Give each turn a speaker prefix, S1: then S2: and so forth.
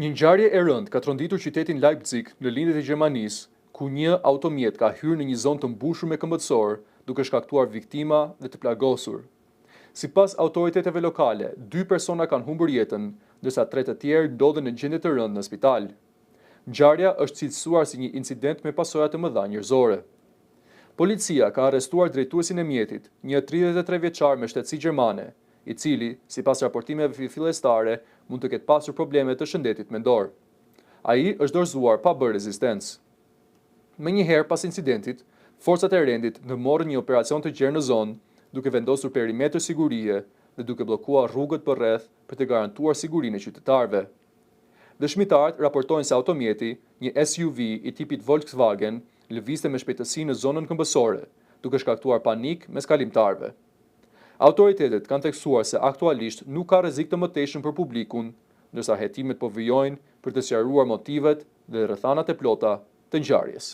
S1: Një ngjarje e rëndë ka tronditur qytetin Leipzig në lindjet e Gjermanisë, ku një automjet ka hyrë në një zonë të mbushur me këmbësor, duke shkaktuar viktima dhe të plagosur. Sipas autoriteteve lokale, 2 persona kanë humbur jetën, ndërsa 3 të tjerë ndodhen në gjendje të rëndë në spital. Ngjarja është cilësuar si një incident me pasojë të mëdha njerëzore. Policia ka arrestuar drejtuesin e mjetit, një 33 vjeçar me shtetësi gjermane, i cili, sipas raportimeve fillestare, mund të ketë pasur probleme të shëndetit mendor. Ai është dorëzuar pa bërë rezistencë. Menjëherë pas incidentit, forcat e rendit ndërmorën një operacion të gjerë në zonë, duke vendosur perimetër sigurie dhe duke bllokuar rrugët përreth për të garantuar sigurinë e qytetarëve. Dëshmitarët raportojnë se automjeti, një SUV i tipit Volkswagen, lëvizte me shpejtësi në zonën këmbësore, duke shkaktuar panik mes kalimtarëve. Autoritetet kanë theksuar se aktualisht nuk ka rrezik të mëtejshëm për publikun, ndërsa hetimet po vijojnë për të sqaruar motivet dhe rrethanat e plota të ngjarjes.